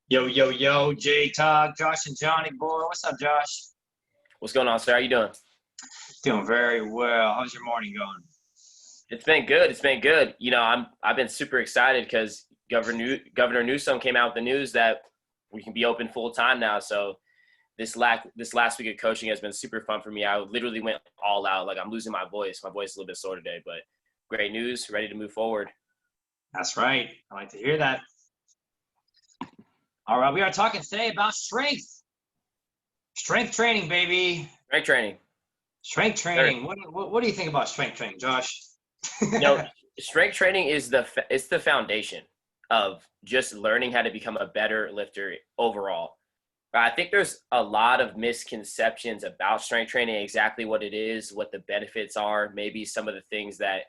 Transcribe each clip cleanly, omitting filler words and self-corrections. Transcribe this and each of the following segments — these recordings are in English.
Yo, yo, yo, J Talk, Josh and Johnny boy. What's up, Josh? What's going on, sir? How you doing? Doing very well. How's your morning going? It's been good. It's been good. I've been super excited because Governor Newsom came out with the news that we can be open full time now. So this last week of coaching has been super fun for me. I literally went all out. Like I'm losing my voice. My voice is a little bit sore today, but great news. Ready to move forward. That's right. I like to hear that. All right, we are talking today about strength training, baby. Strength training. Strength Sure. training. What do you think about strength training, Josh? You know, strength training is it's the foundation of just learning how to become a better lifter overall. But I think there's a lot of misconceptions about strength training, exactly what it is, what the benefits are, maybe some of the things that,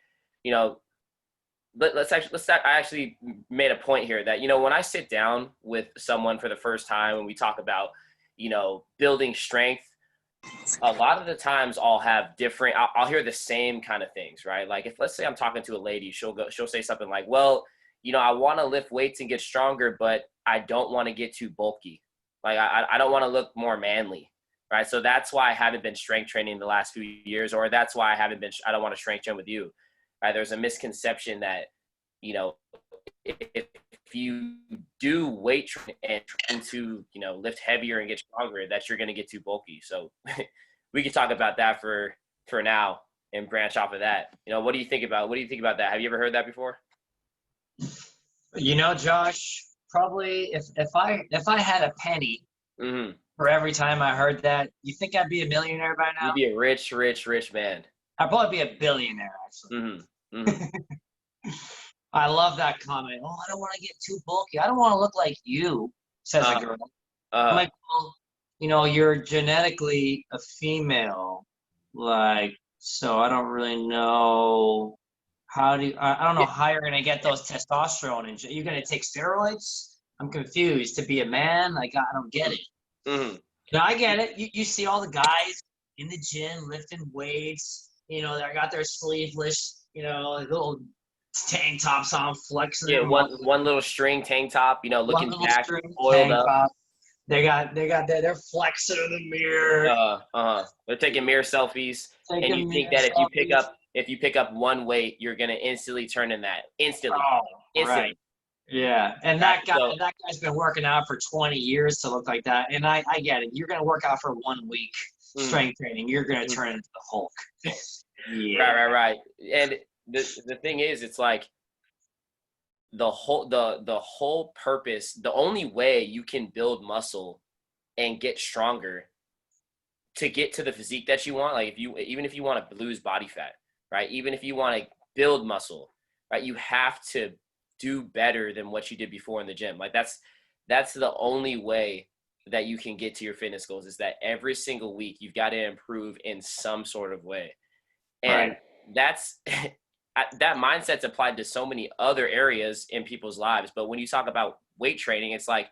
you know, I actually made a point here that, when I sit down with someone for the first time and we talk about, building strength, a lot of the times I'll hear the same kind of things, right? Like if, let's say I'm talking to a lady, she'll say something like, well, I want to lift weights and get stronger, but I don't want to get too bulky. Like I don't want to look more manly, right? So that's why I haven't been strength training the last few years, or that's why I don't want to strength train with you, right? There's a misconception that, you know, if you do weight training and trying to, lift heavier and get stronger, that you're going to get too bulky. So we could talk about that for now and branch off of that. What do you think about that? Have you ever heard that before? Josh, probably if I had a penny Mm-hmm. for every time I heard that, you think I'd be a millionaire by now? You'd be a rich, rich, rich man. I'd probably be a billionaire, actually. Mm-hmm. Mm-hmm. I love that comment. Oh, I don't want to get too bulky. I don't want to look like you, says a Uh, girl. I'm uh, like, well, you're genetically a female. Like, so I don't really know I don't know yeah, how you're going to get those testosterone. And you're going to take steroids? I'm confused. To be a man? Like, I don't get it. mm-hmm. No, I get it. You see all the guys in the gym lifting weights. They got their sleeveless, like little tank tops on, flexing Yeah, their muscles. one little string tank top, One looking little jacked, string oiled tank up. top. They're flexing in the mirror, They're taking mirror selfies, and you taking think mirror that selfies. if you pick up one weight, you're gonna instantly turn in that Oh, right. instantly, Yeah. And right? that guy's been working out for 20 years to look like that. And I get it. You're gonna work out for 1 week Mm, strength training. You're gonna mm, turn into the Hulk. Yeah. right. And the thing is, it's like the whole purpose, the only way you can build muscle and get stronger to get to the physique that you want, like even if you want to lose body fat, right? Even if you want to build muscle, right? You have to do better than what you did before in the gym. Like that's the only way that you can get to your fitness goals, is that every single week you've got to improve in some sort of way. And Right. that's that mindset's applied to so many other areas in people's lives. But when you talk about weight training, it's like,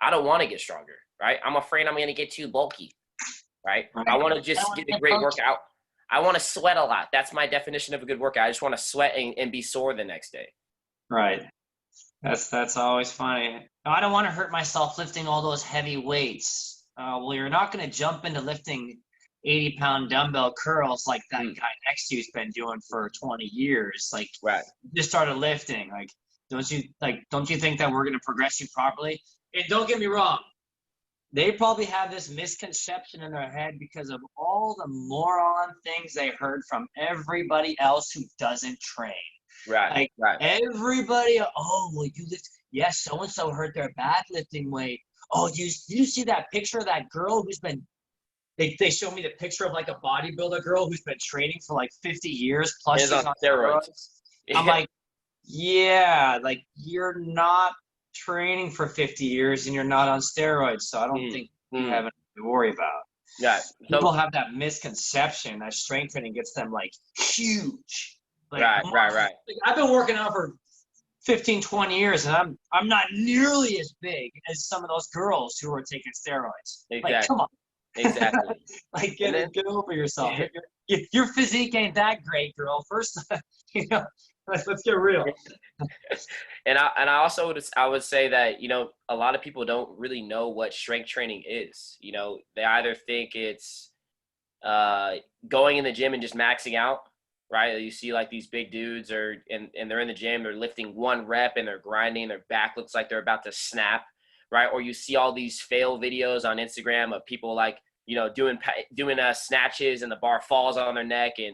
I don't want to get stronger, right? I'm afraid I'm going to get too bulky, right? I Right. want to I don't just want get to a get great punched. workout. I want to sweat a lot. That's my definition of a good workout. I just want to sweat and be sore the next day. Right. That's always funny. No, I don't want to hurt myself lifting all those heavy weights. Well, you're not going to jump into lifting 80-pound dumbbell curls like that Mm, guy next to you's been doing for 20 years. Like, right. just started lifting. Like, don't you think that we're going to progress you properly? And don't get me wrong, they probably have this misconception in their head because of all the moron things they heard from everybody else who doesn't train. Right. Like Right. everybody, oh, well, you lift, yes, so and so hurt their back lifting weight. Oh, did you see that picture of that girl who's been? They showed me the picture of like a bodybuilder girl who's been training for like 50 years plus Hands on she's on steroids. steroids. I'm like, yeah, like you're not training for 50 years and you're not on steroids, so I don't Mm, think you have mm, anything to worry about. yeah. People So have that misconception that strength training gets them like huge. Like, right. like I've been working out for 15, 20 years and I'm not nearly as big as some of those girls who are taking steroids. Like, come Exactly. on. Exactly. Like And then get over yourself. Your physique ain't that great, girl. First, you know, Let's get real. And I also I would say that, you know, a lot of people don't really know what strength training is. You know, they either think it's going in the gym and just maxing out, right? You see like these big dudes and they're in the gym, they're lifting one rep and they're grinding, their back looks like they're about to snap, right? Or you see all these fail videos on Instagram of people like, you know, doing snatches and the bar falls on their neck, and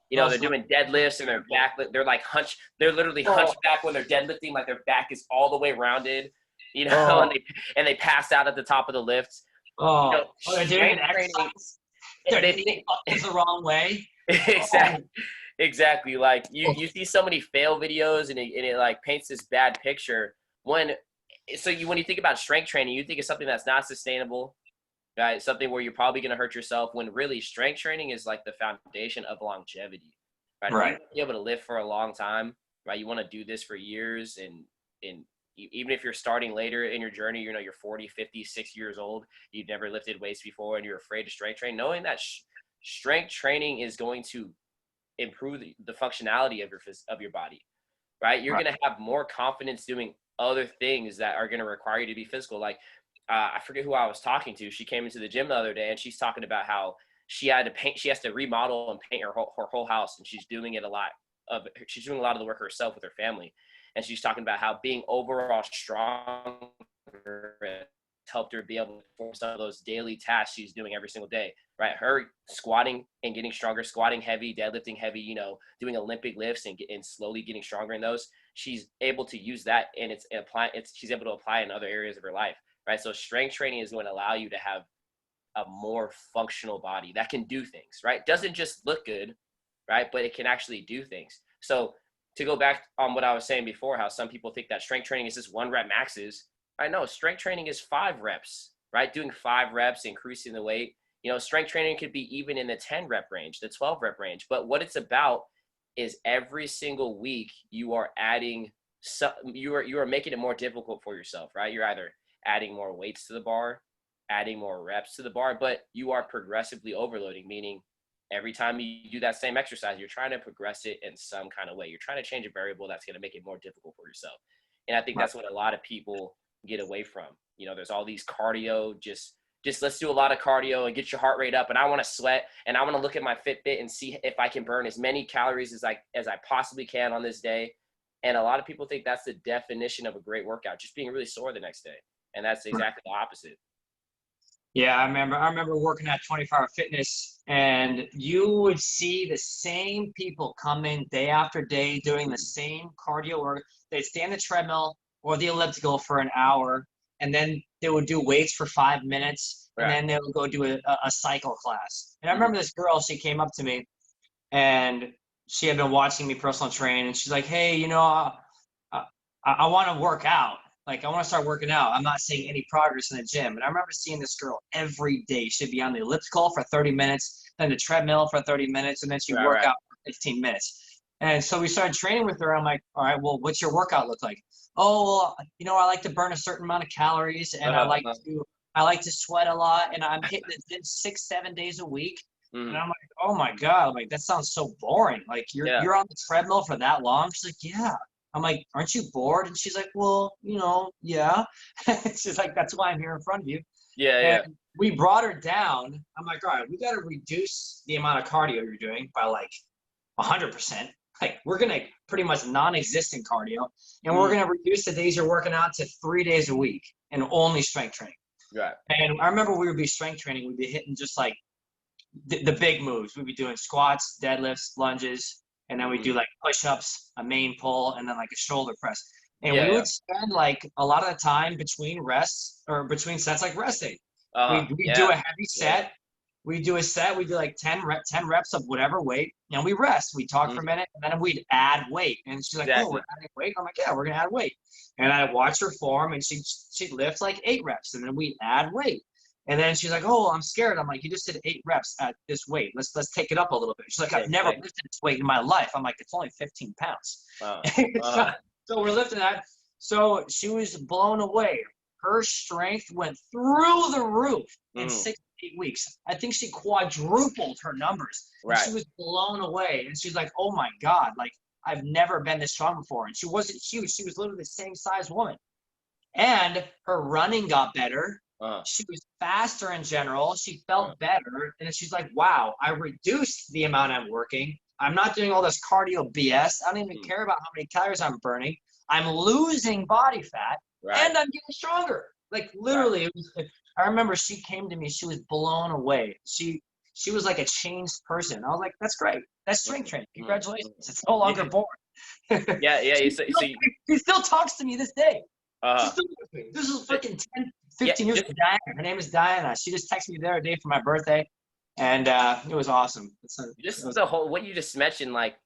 you know, they're doing deadlifts and their back, they're like they're literally hunchback when they're deadlifting, like their back is all the way rounded, you know, and they pass out at the top of the lifts. You know, they're doing an training, exercise. They're doing it the wrong way. Exactly. Like you see so many fail videos and it like paints this bad picture when you think about strength training, you think of something that's not sustainable, right? Something where you're probably going to hurt yourself, when really strength training is like the foundation of longevity, right? Right. You want to be able to live for a long time, right? You want to do this for years, and even if you're starting later in your journey, you know, you're 40, 50, 60 years old, you've never lifted weights before, and you're afraid to strength train, knowing that strength training is going to improve the functionality of your body, right? You're going to have more confidence doing other things that are going to require you to be physical. Like I forget who I was talking to. She came into the gym the other day and she's talking about how she has to remodel and paint her whole house, and she's doing a lot of the work herself with her family. And she's talking about how being overall stronger helped her be able to perform some of those daily tasks she's doing every single day, right? Her squatting and getting stronger, squatting heavy, deadlifting heavy, you know, doing Olympic lifts and slowly getting stronger in those. She's able to use that, and she's able to apply it in other areas of her life, right? So strength training is going to allow you to have a more functional body that can do things, right? Doesn't just look good, right? But it can actually do things. So to go back on what I was saying before, how some people think that strength training is just 1 rep maxes. I know strength training is 5 reps, right? Doing 5 reps, increasing the weight. You know, strength training could be even in the 10 rep range, the 12 rep range. But what it's about is every single week you are adding you are making it more difficult for yourself, right? You're either adding more weights to the bar, adding more reps to the bar, but you are progressively overloading, meaning every time you do that same exercise, you're trying to progress it in some kind of way. You're trying to change a variable that's going to make it more difficult for yourself. And I think that's what a lot of people get away from. You know, there's all these cardio, just let's do a lot of cardio and get your heart rate up. And I want to sweat and I want to look at my Fitbit and see if I can burn as many calories as I possibly can on this day. And a lot of people think that's the definition of a great workout, just being really sore the next day. And that's exactly the opposite. Yeah, I remember working at 24 Hour Fitness, and you would see the same people come in day after day doing the same cardio work. They'd stay on the treadmill or the elliptical for an hour, and then they would do weights for 5 minutes, and then they would go do a cycle class. And I remember this girl, she came up to me, and she had been watching me personal train, and she's like, hey, you know, I want to work out. Like, I want to start working out. I'm not seeing any progress in the gym. And I remember seeing this girl every day. She'd be on the elliptical for 30 minutes, then the treadmill for 30 minutes, and then she'd work out for 15 minutes. And so we started training with her. I'm like, all right, well, what's your workout look like? Oh, well, you know, I like to burn a certain amount of calories, and I like to sweat a lot, and I'm hitting the gym 6-7 days a week. And I'm like, oh my God, I'm like, that sounds so boring. Like, you're on the treadmill for that long? She's like, yeah. I'm like, aren't you bored? And she's like, well, you know, yeah. She's like, that's why I'm here in front of you. And we brought her down. I'm like, all right, we got to reduce the amount of cardio you're doing by like 100%. Like, we're going to pretty much non-existent cardio. And we're going to reduce the days you're working out to 3 days a week and only strength training. Right. And I remember we would be strength training. We'd be hitting just like the big moves. We'd be doing squats, deadlifts, lunges. And then we do like push-ups, a main pull, and then like a shoulder press. And we would spend like a lot of the time between rests or between sets, like resting. We do a heavy set. We do a set. We do like 10 reps of whatever weight, and we rest. We talk for a minute, and then we'd add weight. And she's like, oh, we're adding weight? I'm like, yeah, we're going to add weight. And I watch her form, and she'd lift like 8 reps, and then we'd add weight. And then she's like, oh, I'm scared. I'm like, you just did 8 reps at this weight. Let's take it up a little bit. She's like, I've never lifted this weight in my life. I'm like, it's only 15 pounds. So we're lifting that. So she was blown away. Her strength went through the roof in 6 to 8 weeks. I think she quadrupled her numbers. Right. She was blown away. And she's like, oh my God, like, I've never been this strong before. And she wasn't huge. She was literally the same size woman. And her running got better. She was faster in general. She felt better. And then she's like, wow, I reduced the amount I'm working. I'm not doing all this cardio BS. I don't even care about how many calories I'm burning. I'm losing body fat and I'm getting stronger. Like literally, it was, I remember she came to me, she was blown away. She was like a changed person. I was like, that's great. That's strength training. Congratulations. It's no longer boring. Yeah. She still talks to me this day. She Uh, still talks to me. This is freaking 10, 15 years ago. Diana. Her name is Diana. She just texted me the other day for my birthday. And it was awesome. Just the whole, what you just mentioned, like,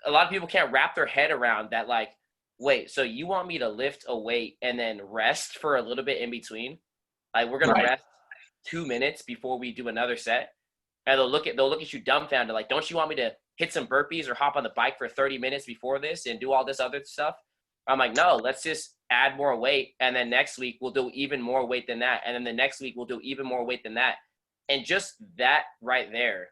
a lot of people can't wrap their head around that, like, wait, so you want me to lift a weight and then rest for a little bit in between? Like, we're going to rest 2 minutes before we do another set? And they'll look at you dumbfounded, like, don't you want me to hit some burpees or hop on the bike for 30 minutes before this and do all this other stuff? I'm like, no, let's just add more weight. And then next week we'll do even more weight than that. And then the next week we'll do even more weight than that. And just that right there,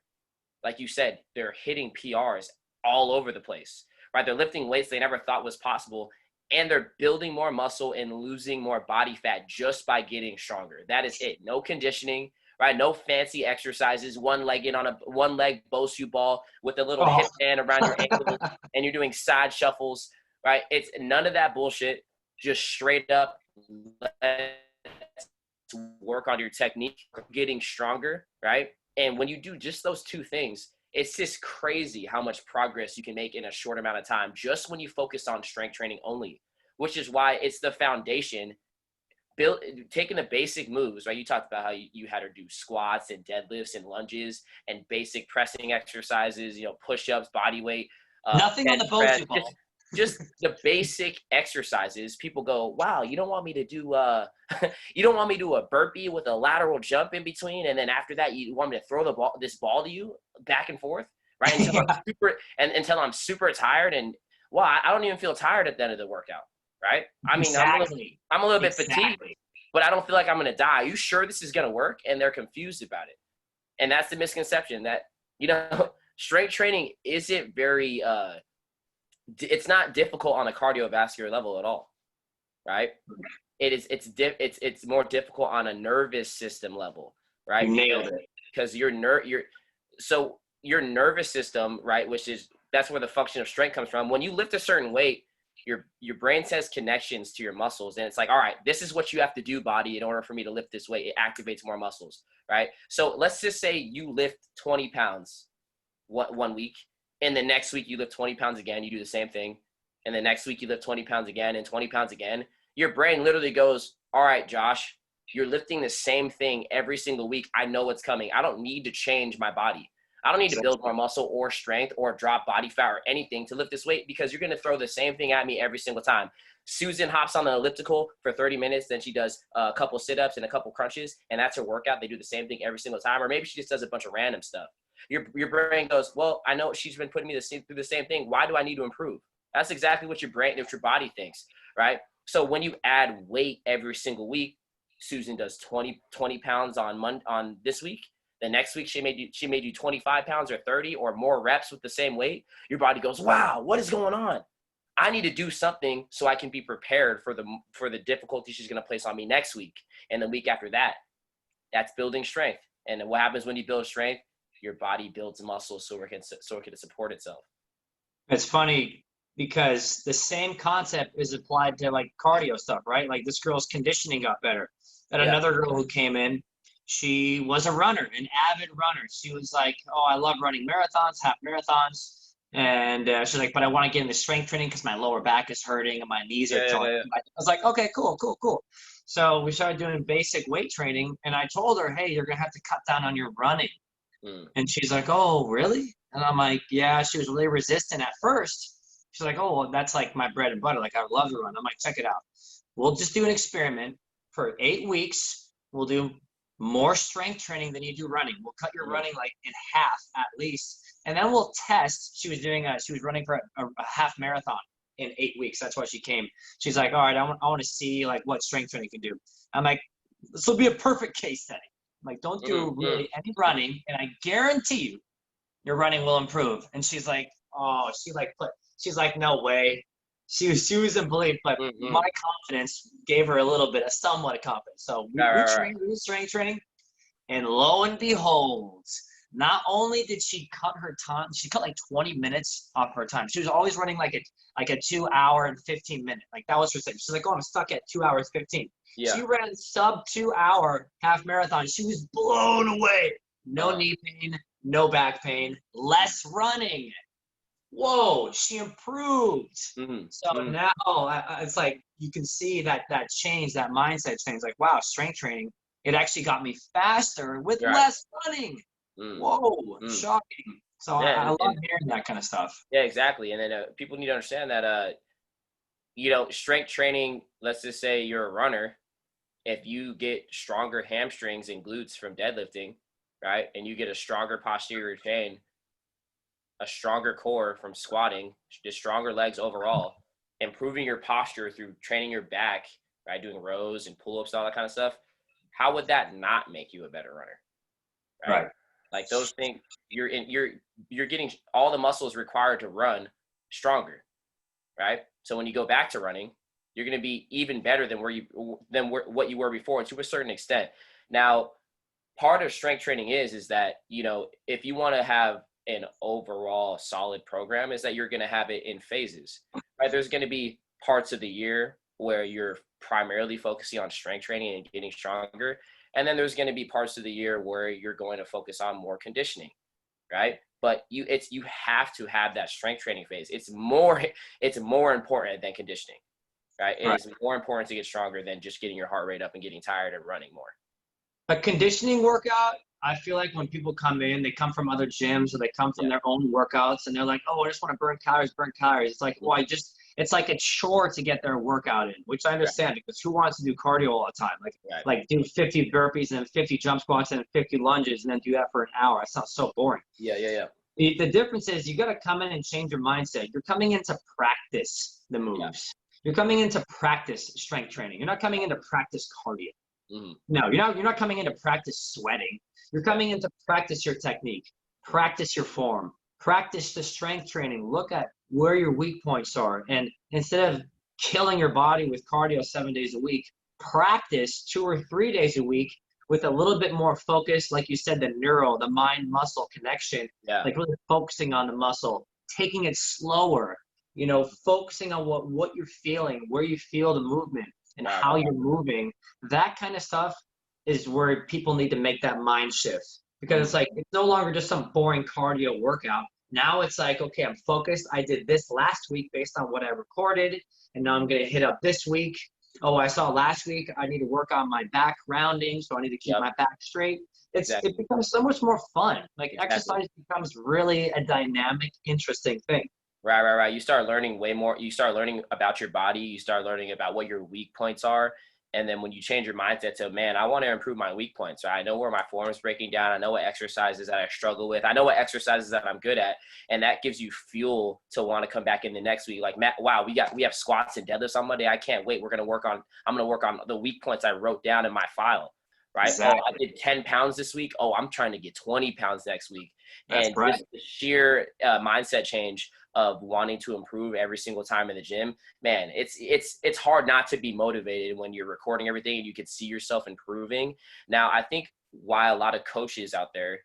like you said, they're hitting PRs all over the place, right? They're lifting weights they never thought was possible. And they're building more muscle and losing more body fat just by getting stronger. That is it. No conditioning, right? No fancy exercises, one leg Bosu ball with a little hip band around your ankle and you're doing side shuffles, right? It's none of that bullshit. Just straight up, let's work on your technique, getting stronger, right? And when you do just those two things, it's just crazy how much progress you can make in a short amount of time just when you focus on strength training only, which is why it's the foundation. Taking the basic moves, right? You talked about how you had her do squats and deadlifts and lunges and basic pressing exercises, push-ups, body weight. Nothing on the Bosu ball. Just the basic exercises. People go, wow, you don't want me to do you don't want me to do a burpee with a lateral jump in between, and then after that you want me to throw this ball to you back and forth, right? Until I'm super tired, and I don't even feel tired at the end of the workout, right? I mean, exactly. I'm a little bit fatigued, but I don't feel like I'm gonna die. Are you sure this is gonna work? And they're confused about it. And that's the misconception that, strength training isn't very it's not difficult on a cardiovascular level at all, right? It's more difficult on a nervous system level, right? Nailed it. Because your nervous system, right, that's where the function of strength comes from. When you lift a certain weight, your brain says connections to your muscles, and it's like, all right, this is what you have to do, body, in order for me to lift this weight. It activates more muscles, right? So let's just say you lift 20 pounds one week, and the next week you lift 20 pounds again, you do the same thing. And the next week you lift 20 pounds again and 20 pounds again. Your brain literally goes, all right, Josh, you're lifting the same thing every single week. I know what's coming. I don't need to change my body. I don't need to build more muscle or strength or drop body fat or anything to lift this weight, because you're going to throw the same thing at me every single time. Susan hops on the elliptical for 30 minutes. Then she does a couple sit-ups and a couple crunches, and that's her workout. They do the same thing every single time. Or maybe she just does a bunch of random stuff. Your brain goes, well, I know she's been putting me through the same thing. Why do I need to improve? That's exactly what your body thinks, right? So when you add weight every single week, Susan does 20 pounds on this week. The next week she may do 25 pounds or 30 or more reps with the same weight. Your body goes, wow, what is going on? I need to do something so I can be prepared for the difficulty she's going to place on me next week and the week after that. That's building strength. And what happens when you build strength? Your body builds muscle so it can support itself. It's funny because the same concept is applied to like cardio stuff, right? Like this girl's conditioning got better. And another girl who came in, she was a runner, an avid runner. She was like, oh, I love running marathons, half marathons. And she's like, but I want to get into strength training because my lower back is hurting and my knees are killing. I was like, okay, cool. So we started doing basic weight training, and I told her, hey, you're going to have to cut down on your running. And she's like, oh, really? And I'm like, yeah. She was really resistant at first. She's like, oh, well, that's like my bread and butter. Like, I would love to run. I'm like, check it out. We'll just do an experiment for 8 weeks. We'll do more strength training than you do running. We'll cut your running like in half at least. And then we'll test. She was running for a half marathon in 8 weeks. That's why she came. She's like, all right, I want to see like what strength training can do. I'm like, this will be a perfect case study. Like, don't do really any running, and I guarantee you your running will improve. And she's like, oh, she's like, no way. She was in belief, but Mm-hmm. my confidence gave her a little bit of somewhat of confidence. So we did strength training, and lo and behold, not only did she cut her time, she cut like 20 minutes off her time. She was always running like a 2 hour and 15 minute. Like that was her thing. She's like, oh, I'm stuck at 2 hours 15. Yeah. She ran sub 2 hour half marathon. She was blown away. No knee pain, no back pain, less running. Whoa, she improved. Mm-hmm. So now it's like you can see that change, that mindset change. Like, wow, strength training, it actually got me faster with less running. Whoa, shocking. So Yeah, I love hearing that kind of stuff. Yeah, exactly. And then people need to understand that, strength training, let's just say you're a runner, if you get stronger hamstrings and glutes from deadlifting, right, and you get a stronger posterior chain, a stronger core from squatting, just stronger legs overall, improving your posture through training your back, right, doing rows and pull-ups, all that kind of stuff, how would that not make you a better runner, right? Like those things, you're getting all the muscles required to run stronger, right? So when you go back to running, you're going to be even better than what you were before to a certain extent. Now, part of strength training is that, if you want to have an overall solid program, is that you're going to have it in phases, right? There's going to be parts of the year where you're primarily focusing on strength training and getting stronger. And then there's going to be parts of the year where you're going to focus on more conditioning, right? But you have to have that strength training phase. It's more important than conditioning, right? It is more important to get stronger than just getting your heart rate up and getting tired and running more. A conditioning workout, I feel like when people come in, they come from other gyms or they come from their own workouts and they're like, oh, I just want to burn calories. It's like, well, it's like a chore to get their workout in, which I understand because who wants to do cardio all the time? Like do 50 burpees and 50 jump squats and 50 lunges and then do that for an hour. That sounds so boring. Yeah. The difference is you got to come in and change your mindset. You're coming in to practice the moves. Yeah. You're coming in to practice strength training. You're not coming in to practice cardio. Mm-hmm. No, you're not coming in to practice sweating. You're coming in to practice your technique, practice your form, practice the strength training. Look at where your weak points are. And instead of killing your body with cardio 7 days a week, practice 2 or 3 days a week with a little bit more focus. Like you said, the mind-muscle connection, like really focusing on the muscle, taking it slower, focusing on what you're feeling, where you feel the movement and how you're moving. That kind of stuff is where people need to make that mind shift, because it's no longer just some boring cardio workout. Now it's like, okay, I'm focused. I did this last week based on what I recorded, and now I'm going to hit up this week. Oh, I saw last week I need to work on my back rounding, so I need to keep my back straight. It becomes so much more fun. Exercise becomes really a dynamic, interesting thing. Right. You start learning way more. You start learning about your body. You start learning about what your weak points are. And then when you change your mindset to, man, I want to improve my weak points, right? I know where my form is breaking down. I know what exercises that I struggle with. I know what exercises that I'm good at. And that gives you fuel to want to come back in the next week. Like, Matt, wow, we have squats and deadlifts on Monday. I can't wait. I'm going to work on the weak points I wrote down in my file, right? Exactly. Oh, I did 10 pounds this week. Oh, I'm trying to get 20 pounds next week. That's and just the sheer mindset change of wanting to improve every single time in the gym, man, it's hard not to be motivated when you're recording everything and you can see yourself improving. Now, I think why a lot of coaches out there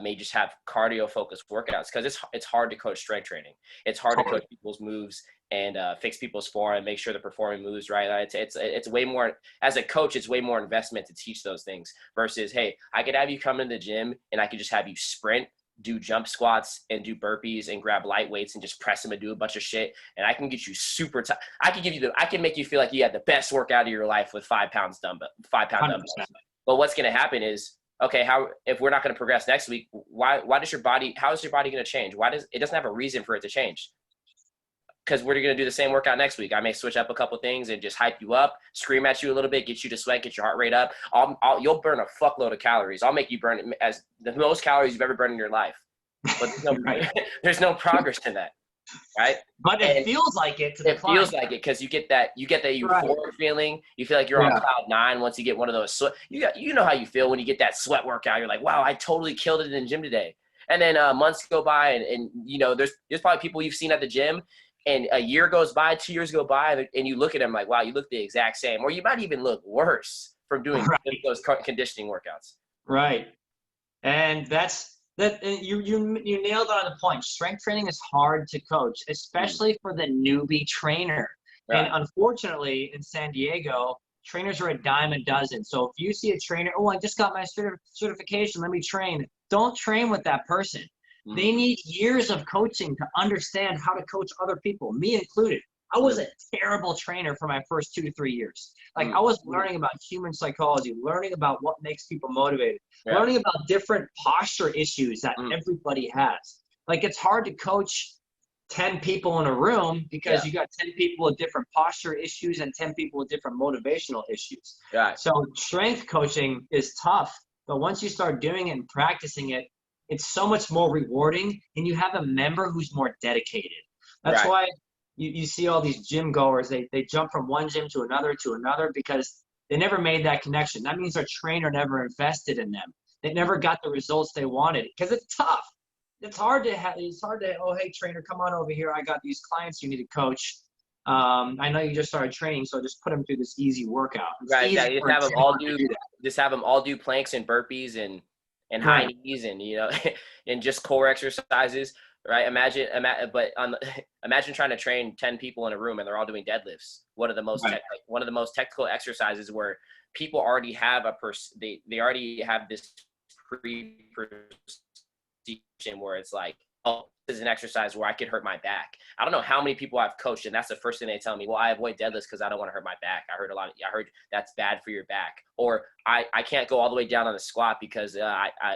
may just have cardio focused workouts, because it's hard to coach strength training. It's hard to coach people's moves and fix people's form and make sure they're performing moves right. It's way more, as a coach, it's way more investment to teach those things versus, hey, I could have you come in the gym and I could just have you sprint, do jump squats and do burpees and grab light weights and just press them and do a bunch of shit. And I can get you super tight. I can make you feel like you had the best workout of your life with 5 pound dumbbells. But what's going to happen is, okay, if we're not going to progress next week, how is your body going to change? It doesn't have a reason for it to change. Because we're going to do the same workout next week. I may switch up a couple things and just hype you up, scream at you a little bit, get you to sweat, get your heart rate up. You'll burn a fuckload of calories. I'll make you burn as the most calories you've ever burned in your life. But there's no progress in that, right? But it feels like it. Feels like it because you get that euphoric feeling. You feel like you're on cloud 9 once you get one of those sweat. You know how you feel when you get that sweat workout. You're like, wow, I totally killed it in the gym today. And then months go by, and you know, there's probably people you've seen at the gym, and a year goes by, 2 years go by, and you look at them like, wow, you look the exact same, or you might even look worse from doing Right. those conditioning workouts. Right. And you nailed it on the point. Strength training is hard to coach, especially for the newbie trainer. And Right. unfortunately, in San Diego, trainers are a dime a dozen. So if you see a trainer, oh, I just got my certification, let me train. Don't train with that person. They Mm-hmm. need years of coaching to understand how to coach other people, me included. I was a terrible trainer for my first 2 to 3 years. Like I was learning about human psychology, learning about what makes people motivated, Yeah. learning about different posture issues that everybody has. Like it's hard to coach 10 people in a room because you got 10 people with different posture issues and 10 people with different motivational issues. Right. So strength coaching is tough, but once you start doing it and practicing it, it's so much more rewarding, and you have a member who's more dedicated. That's why you see all these gym goers, they jump from one gym to another because they never made that connection. That means their trainer never invested in them. They never got the results they wanted because it's tough. It's hard to, oh, hey, trainer, come on over here. I got these clients you need to coach. I know you just started training, so just put them through this easy workout. It's Right. easy Exactly. for a gym to do that. Just have them all do planks and burpees and high Right. knees and, you know, and just core exercises. Right. Imagine trying to train 10 people in a room and they're all doing deadlifts. One of the most technical exercises where people already have they already have this pre-perception where it's like, oh, this is an exercise where I could hurt my back. I don't know how many people I've coached, and that's the first thing they tell me. Well, I avoid deadlifts because I don't want to hurt my back. I heard that's bad for your back. Or I can't go all the way down on the squat because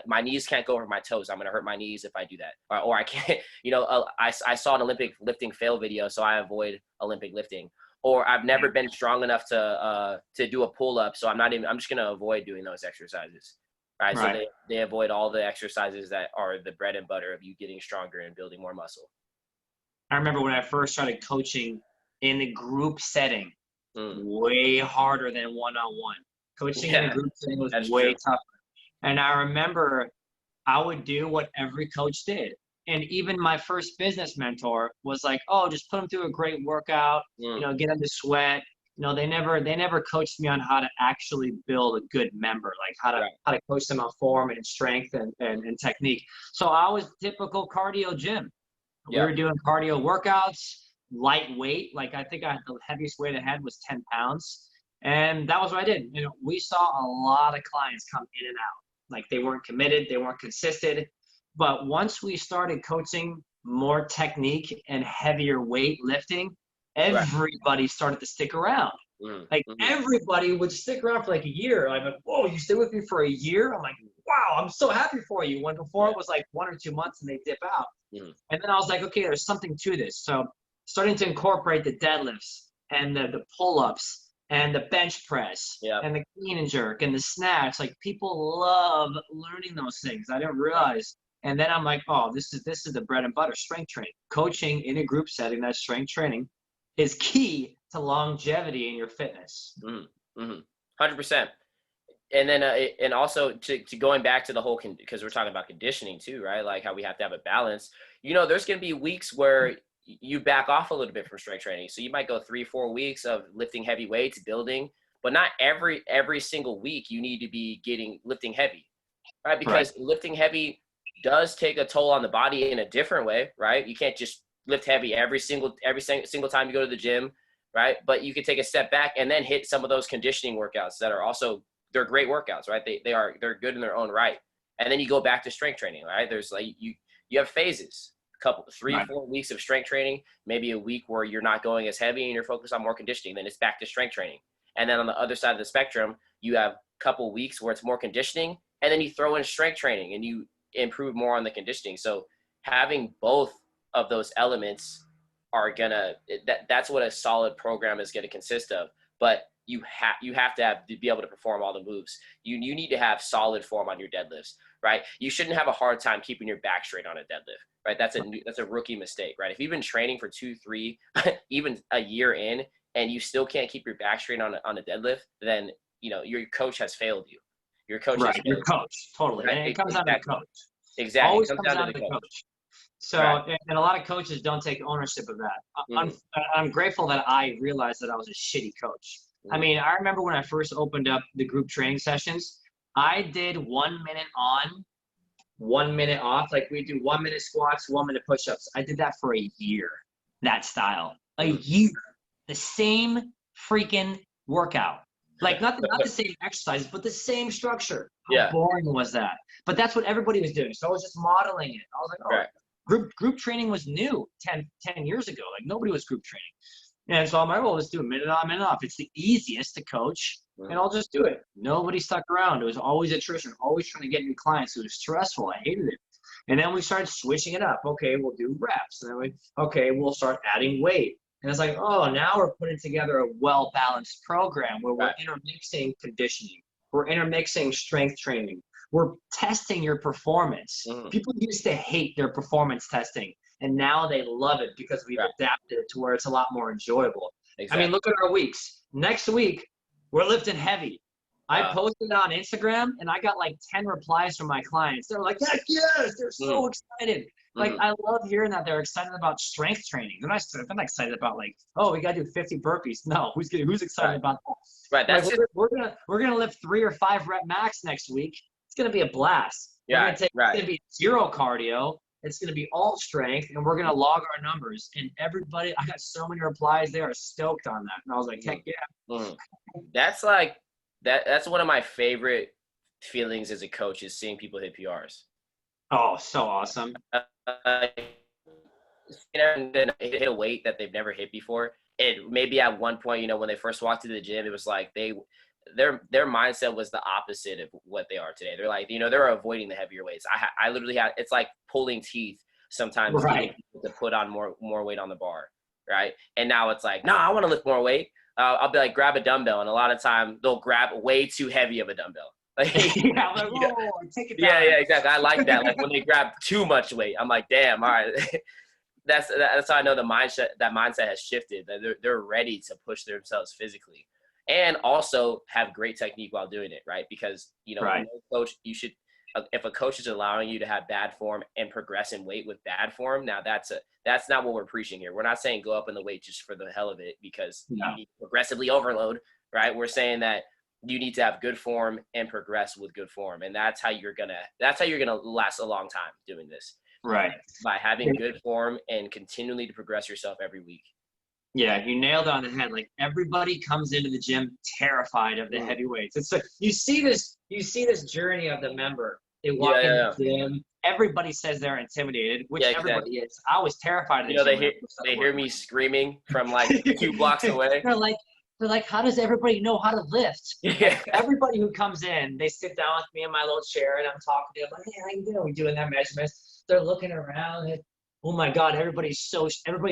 my knees can't go over my toes. I'm going to hurt my knees if I do that. Or I can't, you know, I saw an Olympic lifting fail video, so I avoid Olympic lifting. Or I've never been strong enough to do a pull-up, so I'm just going to avoid doing those exercises. Right. So they avoid all the exercises that are the bread and butter of you getting stronger and building more muscle. I remember when I first started coaching in the group setting, way harder than one-on-one. Coaching in a group setting was way tougher. And I remember I would do what every coach did. And even my first business mentor was like, oh, just put them through a great workout, you know, get them to sweat. You know, they never coached me on how to actually build a good member, like how to coach them on form and strength and technique. So I was typical cardio gym. We were doing cardio workouts, lightweight. Like I think the heaviest weight I had was 10 pounds. And that was what I did. You know, we saw a lot of clients come in and out. Like they weren't committed, they weren't consistent. But once we started coaching more technique and heavier weight lifting, everybody started to stick around. Like everybody would stick around for like a year. I'm like, whoa, you stay with me for a year? I'm like, wow, I'm so happy for you. When before it was like 1 or 2 months and they dip out. And then I was like, okay, there's something to this. So starting to incorporate the deadlifts and the pull-ups and the bench press and the clean and jerk and the snatch. Like people love learning those things. I didn't realize. And then I'm like, oh, this is the bread and butter, strength training. Coaching in a group setting, that's strength training, is key to longevity in your fitness. 100%. And then, and also to going back to the whole, because we're talking about conditioning too, right? Like how we have to have a balance. You know, there's going to be weeks where you back off a little bit from strength training. So you might go 3-4 weeks of lifting heavy weights, building, but not every single week you need to be lifting heavy, right? Because lifting heavy does take a toll on the body in a different way, right? You can't just lift heavy every single time you go to the gym, right? But you can take a step back and then hit some of those conditioning workouts that are also, they're great workouts, right? They're good in their own right. And then you go back to strength training, right? There's like, you have phases, 3-4 weeks of strength training, maybe a week where you're not going as heavy and you're focused on more conditioning, then it's back to strength training. And then on the other side of the spectrum, you have a couple weeks where it's more conditioning, and then you throw in strength training and you improve more on the conditioning. So having both of those elements that's what a solid program is going to consist of. But you have to be able to perform all the moves. You need to have solid form on your deadlifts, right? You shouldn't have a hard time keeping your back straight on a deadlift, right? That's a rookie mistake, right? If you've been training for 2, 3, even a year in, and you still can't keep your back straight on a deadlift, then you know your coach has failed you. Your coach has failed your coach, totally. you. And it comes down to the coach. Exactly. It Always comes comes down to down the to the coach. coach. So, Right. and a lot of coaches don't take ownership of that. Mm-hmm. I'm grateful that I realized that I was a shitty coach. I Mm-hmm. mean, I remember when I first opened up the group training sessions, I did 1 minute on, 1 minute off. Like we do 1 minute squats, 1 minute push-ups. I did that for a year, that style. A Mm-hmm. year. The same freaking workout. Like not the same exercises, but the same structure. How Yeah. boring was that? But that's what everybody was doing. So I was just modeling it. I was like, oh, Right. group training was new 10 years ago. Like nobody was group training. And so I'm like, well, let's do a minute on, minute off. It's the easiest to coach, and Mm-hmm. I'll just do it. Nobody stuck around. It was always attrition, always trying to get new clients. It was stressful. I hated it. And then we started switching it up. Okay, we'll do reps. And then we'll start adding weight. And it's like, oh, now we're putting together a well-balanced program where we're Right. intermixing conditioning. We're intermixing strength training. We're testing your performance. Mm-hmm. People used to hate their performance testing, and now they love it because we've Right. adapted it to where it's a lot more enjoyable. Exactly. I mean, look at our weeks. Next week, we're lifting heavy. I posted it on Instagram, and I got like 10 replies from my clients. They're like, heck yes, they're so excited. Like, I love hearing that they're excited about strength training. They're not excited about like, oh, we got to do 50 burpees. No, who's excited Right. about that? Right. That's like, just, we're gonna lift 3 or 5 rep max next week. It's gonna be a blast. yeah. It's gonna be zero cardio. It's gonna be all strength, and we're gonna log our numbers. And everybody, I got so many replies. They are stoked on that, and I was like, heck yeah. Mm-hmm. That's like that's one of my favorite feelings as a coach is seeing people hit PRs. Oh, so awesome. And then hit a weight that they've never hit before. And maybe at one point, when they first walked to the gym, it was like their mindset was the opposite of what they are today. They're like, they're avoiding the heavier weights. I literally have, it's like pulling teeth sometimes getting people to put on more weight on the bar, right? And now it's like, no, I want to lift more weight. I'll be like, grab a dumbbell, and a lot of time they'll grab way too heavy of a dumbbell. Like, yeah, like, whoa, take it down. yeah, exactly. I like that. Like when they grab too much weight, I'm like, damn, all right. That's how I know that mindset has shifted. That they're ready to push themselves physically, and also have great technique while doing it, right? Because coach, you should. If a coach is allowing you to have bad form and progress in weight with bad form, now that's not what we're preaching here. We're not saying go up in the weight just for the hell of it because you need to progressively overload, right? We're saying that you need to have good form and progress with good form, and that's how you're gonna last a long time doing this. Right. By having good form and continually to progress yourself every week. Yeah, you nailed it on the head. Like everybody comes into the gym terrified of the heavy weights. It's like you see this journey of the member. They walk in the gym. Everybody says they're intimidated, which everybody is. I was terrified of the gym. They hear me screaming from like 2 blocks away. They're like, how does everybody know how to lift? Yeah. Like, everybody who comes in, they sit down with me in my little chair, and I'm talking to them like, hey, how you doing? We doing that measurements. They're looking around. And, oh my God, everybody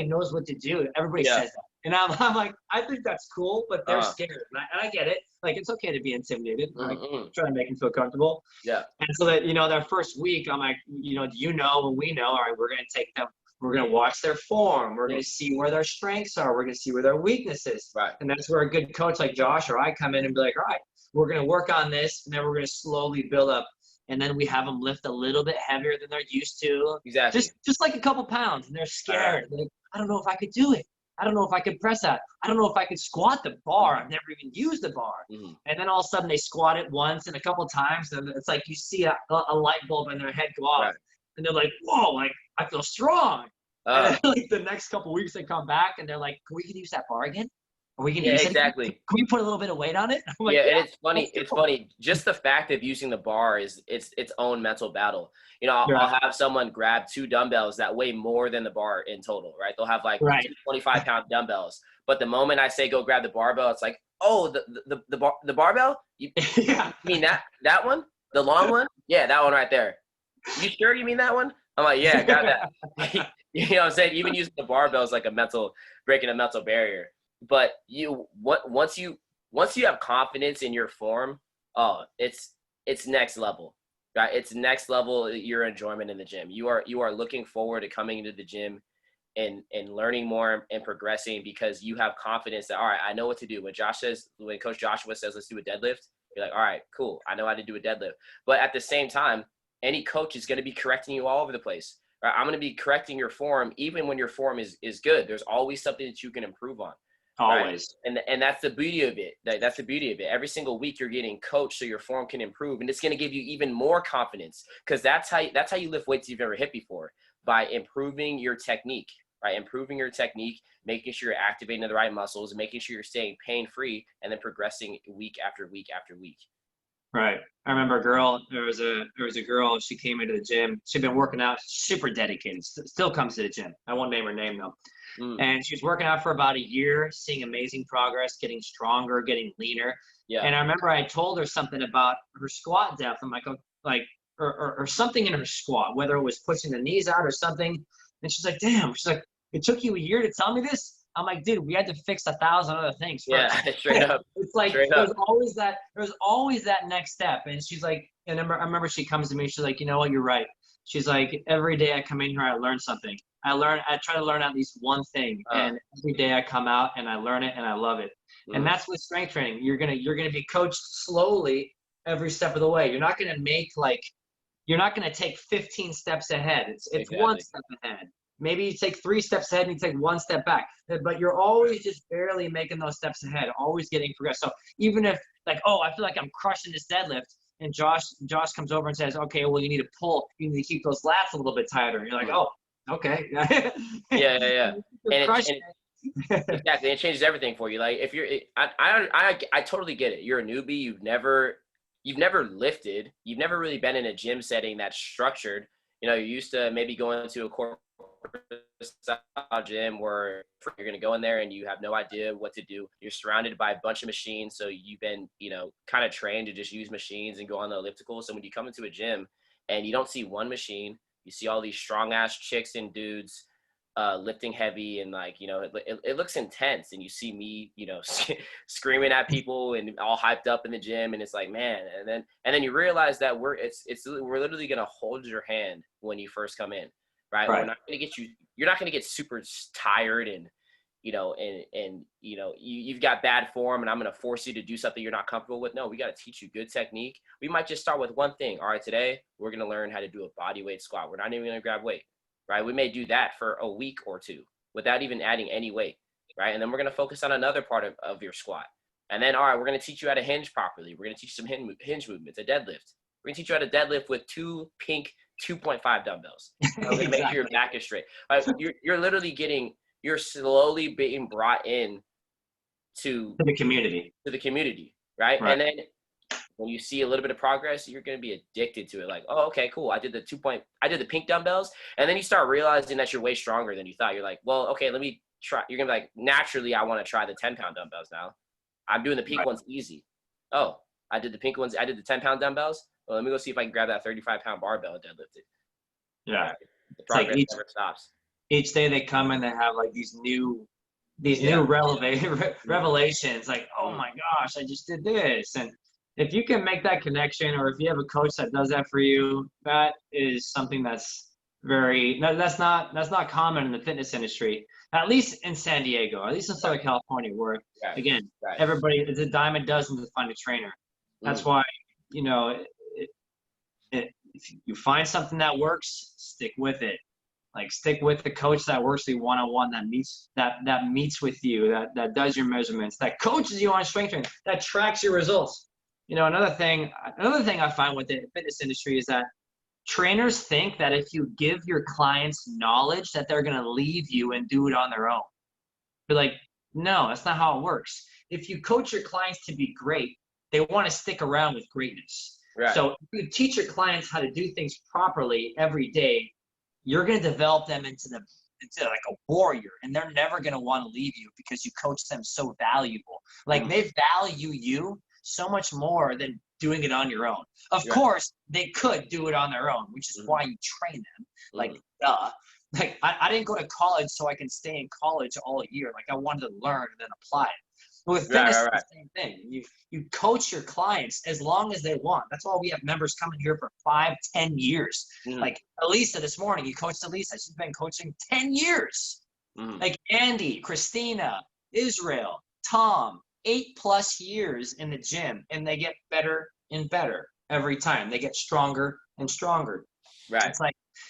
knows what to do. Everybody says that. And I'm like, I think that's cool, but they're scared. And I get it. Like, it's okay to be intimidated. Like, trying to make them feel comfortable. Yeah. And so that, their first week, I'm like, do you know, and we know, all right, we're going to take them. We're going to watch their form. We're going to see where their strengths are. We're going to see where their weaknesses. Right. And that's where a good coach like Josh or I come in and be like, all right, we're going to work on this, and then we're going to slowly build up. And then we have them lift a little bit heavier than they're used to. Exactly. Just like a couple pounds, and they're scared. They're like, I don't know if I could do it. I don't know if I could press that. I don't know if I could squat the bar. I've never even used the bar. Mm-hmm. And then all of a sudden they squat it once and a couple times, and it's like you see a light bulb in their head go off. Right. And they're like, whoa, like I feel strong. And then, like the next couple weeks they come back and they're like, can we use that bar again? Are we gonna use it? Exactly. Can we put a little bit of weight on it? Like, and it's funny. It's funny. Just the fact of using the bar is its own mental battle. I'll have someone grab 2 dumbbells that weigh more than the bar in total, right? They'll have like 25-pound dumbbells. But the moment I say go grab the barbell, it's like, oh, the barbell? You mean that one? The long one? Yeah, that one right there. You sure you mean that one? I'm like, yeah, grab that. You know what I'm saying? Even using the barbell is like breaking a mental barrier. But once you have confidence in your form, it's next level, right? It's next level your enjoyment in the gym. You are looking forward to coming into the gym and learning more and progressing because you have confidence that, all right, I know what to do. When Coach Joshua says let's do a deadlift, you're like, all right, cool, I know how to do a deadlift. But at the same time, any coach is going to be correcting you all over the place. Right? I'm going to be correcting your form even when your form is good. There's always something that you can improve on. Right? Always. And that's the beauty of it. That's the beauty of it. Every single week you're getting coached so your form can improve, and it's going to give you even more confidence, because that's how you lift weights you've never hit before, by improving your technique. Right? Improving your technique, making sure you're activating the right muscles, making sure you're staying pain-free, and then progressing week after week after week. Right. I remember there was a girl, she came into the gym. She'd been working out, super dedicated, still comes to the gym. I won't name her name though. And she was working out for about a year, seeing amazing progress, getting stronger, getting leaner. Yeah. And I remember I told her something about her squat depth. I'm like, or something in her squat, whether it was pushing the knees out or something. And she's like, damn. She's like, it took you a year to tell me this? I'm like, dude, we had to fix 1,000 other things first. Yeah, straight up. It's like there's always that next step. And she's like, and I remember she comes to me, she's like, you know what, you're right. She's like, every day I come in here, I learn something. I try to learn at least one thing. And every day I come out and I learn it and I love it. And that's with strength training. You're gonna be coached slowly every step of the way. You're not gonna take 15 steps ahead. It's exactly. One step ahead. Maybe you take 3 steps ahead and you take 1 step back, but you're always just barely making those steps ahead, always getting progress. So even if like, oh, I feel like I'm crushing this deadlift, and Josh comes over and says, okay, well, you need to pull, you need to keep those lats a little bit tighter. And you're like, oh, okay. Yeah. Exactly. It changes everything for you. Like if you're, I totally get it. You're a newbie. You've never lifted. You've never really been in a gym setting that's structured. You know, you're used to maybe going to a corporate style gym where you're going to go in there and you have no idea what to do. You're surrounded by a bunch of machines. So you've been, kind of trained to just use machines and go on the elliptical. So when you come into a gym and you don't see one machine, you see all these strong ass chicks and dudes lifting heavy, and like, it looks intense, and you see me, screaming at people and all hyped up in the gym, and it's like, man, and then you realize that we're literally going to hold your hand when you first come in, right? We're not going to get you're not going to get super tired and you've got bad form and I'm going to force you to do something you're not comfortable with. No, we got to teach you good technique. We might just start with one thing. All right, today we're going to learn how to do a body weight squat. We're not even going to grab weight. Right? We may do that for a week or two without even adding any weight, right? And then we're going to focus on another part of your squat. And then, all right, we're going to teach you how to hinge properly. We're going to teach you some hinge movements, a deadlift. We're going to teach you how to deadlift with 2 pink 2.5 dumbbells. We're going to make sure your back is straight. Right? You're slowly being brought in to the community, right? And then when you see a little bit of progress, you're going to be addicted to it. Like, oh, okay, cool. I did the pink dumbbells. And then you start realizing that you're way stronger than you thought. You're like, well, okay, let me try. You're going to be like, naturally, I want to try the 10-pound dumbbells now. I'm doing the pink ones easy. Oh, I did the pink ones. I did the 10-pound dumbbells. Well, let me go see if I can grab that 35-pound barbell and deadlift it. Yeah. The progress never stops. Each day they come and they have like these new revelations. Like, oh my gosh, I just did this. And if you can make that connection, or if you have a coach that does that for you, that is something that's not common in the fitness industry, at least in San Diego, at least in Southern California, where again, everybody, it's a dime a dozen to find a trainer. That's why, if you find something that works, stick with it. Like, stick with the coach that works the one-on-one, that meets with you, that does your measurements, that coaches you on strength training, that tracks your results. Another thing I find with the fitness industry is that trainers think that if you give your clients knowledge that they're going to leave you and do it on their own. You're like, no, that's not how it works. If you coach your clients to be great, they want to stick around with greatness. Right. So if you teach your clients how to do things properly every day, you're going to develop them into like a warrior, and they're never going to want to leave you because you coach them so valuable. Like, they value you so much more than doing it on your own. Of course, they could do it on their own, which is why you train them. Like, duh. Like, I didn't go to college so I can stay in college all year. Like, I wanted to learn and then apply it. But with fitness, it's the same thing. You coach your clients as long as they want. That's why we have members coming here for 5-10 years. Like Elisa this morning, you coached Elisa. She's been coaching 10 years. Like Andy, Christina, Israel, Tom, 8+ years in the gym, and they get better and better every time. They get stronger and stronger. Right.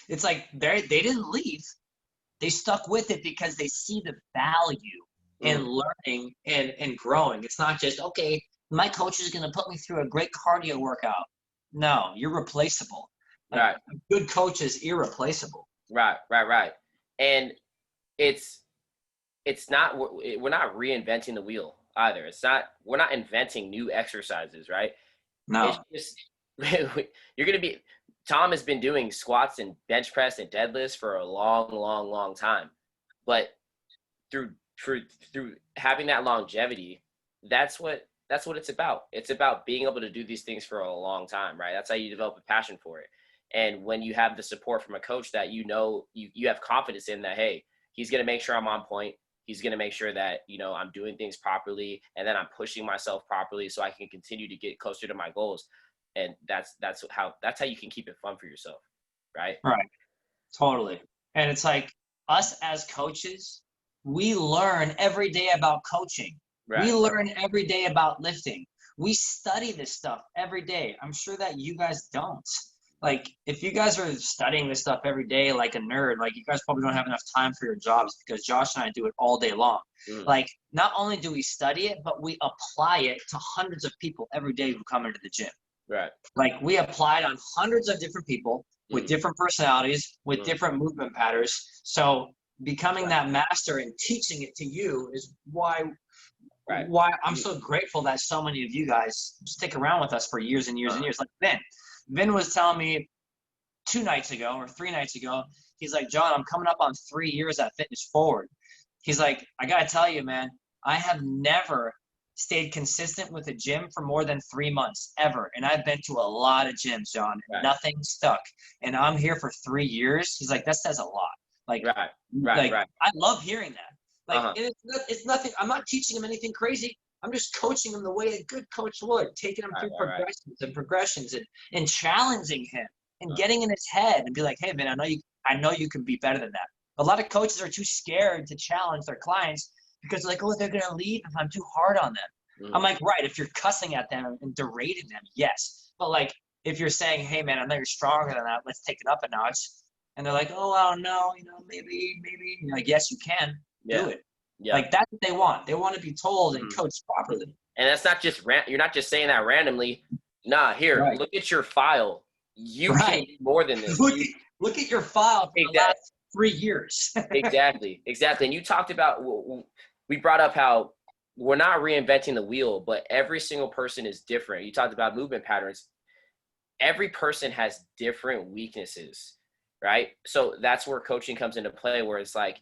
It's like they didn't leave. They stuck with it because they see the value in learning and growing. It's not just, okay, my coach is going to put me through a great cardio workout. No, you're replaceable. Like, Right. a good coach is irreplaceable. Right. And it's not, we're not reinventing the wheel either. We're not inventing new exercises, right? No. It's just, Tom has been doing squats and bench press and deadlifts for a long time. But through having that longevity, that's what it's about. It's about being able to do these things for a long time, right? That's how you develop a passion for it. And when you have the support from a coach that you have confidence in, that, hey, he's going to make sure I'm on point. He's going to make sure that, I'm doing things properly, and then I'm pushing myself properly so I can continue to get closer to my goals. And that's how you can keep it fun for yourself. Right. Right. Totally. And it's like, us as coaches, we learn every day about coaching. Right. We learn every day about lifting. We study this stuff every day. I'm sure that you guys don't. Like, if you guys are studying this stuff every day like a nerd, like, you guys probably don't have enough time for your jobs, because Josh and I do it all day long. Like, not only do we study it, but we apply it to hundreds of people every day who come into the gym. Right. Like, we apply it on hundreds of different people with different personalities, with different movement patterns. So becoming that master and teaching it to you is why I'm so grateful that so many of you guys stick around with us for years and years and years. Like Vin was telling me 2 nights ago or 3 nights ago, he's like, John, I'm coming up on 3 years at Fitness Forward. He's like, I got to tell you, man, I have never stayed consistent with a gym for more than 3 months ever. And I've been to a lot of gyms, John. Right. Nothing stuck. And I'm here for 3 years. He's like, that says a lot. Like, I love hearing that. Like, it's nothing. I'm not teaching him anything crazy. I'm just coaching him the way a good coach would, taking him through progressions and challenging him and getting in his head and be like, hey, man, I know you can be better than that. A lot of coaches are too scared to challenge their clients because they're like, oh, they're going to leave if I'm too hard on them. I'm like, right, if you're cussing at them and berating them, yes. But, like, if you're saying, hey, man, I know you're stronger than that, let's take it up a notch. And they're like, oh, I don't know, maybe. You're like, yes, you can. Do it. Yeah. Like, that's what they want. They want to be told and coached properly. And that's not just you're not just saying that randomly. Nah, here, look at your file. You can do more than this. Look at your file for the last 3 years. Exactly. And you talked about, we brought up how we're not reinventing the wheel, but every single person is different. You talked about movement patterns. Every person has different weaknesses, right? So that's where coaching comes into play, where it's like,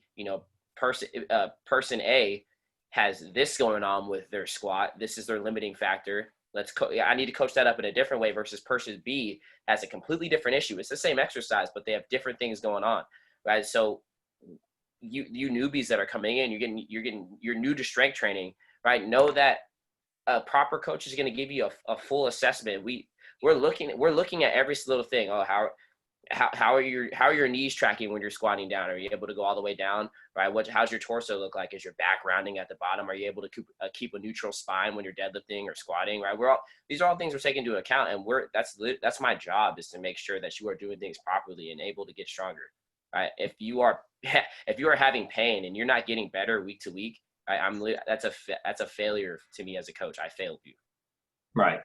person A has this going on with their squat. This is their limiting factor. I need to coach that up in a different way, versus person B has a completely different issue. It's the same exercise, but they have different things going on, right? So you newbies that are coming in, you're new to strength training, right? Know that a proper coach is going to give you a full assessment. We're looking at every little thing. Oh, how are your knees tracking when you're squatting down? Are you able to go all the way down? Right? How's your torso look like? Is your back rounding at the bottom? Are you able to keep a neutral spine when you're deadlifting or squatting? Right? These are all things we're taking into account, and that's my job, is to make sure that you are doing things properly and able to get stronger. Right? If you are having pain and you're not getting better week to week, right, that's a failure to me as a coach. I failed you. Right.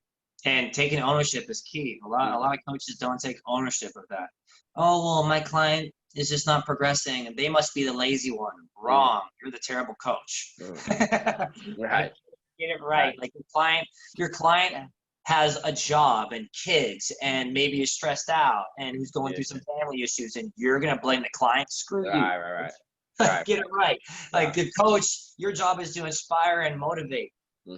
And taking ownership is key. A lot of coaches don't take ownership of that. Oh, well, my client is just not progressing, and they must be the lazy one. Wrong. You're the terrible coach. Right. Get it right. Like, your client has a job and kids and maybe is stressed out and who's going through some family issues, and you're going to blame the client. Screw you. Right. Get it right. Like, the coach, your job is to inspire and motivate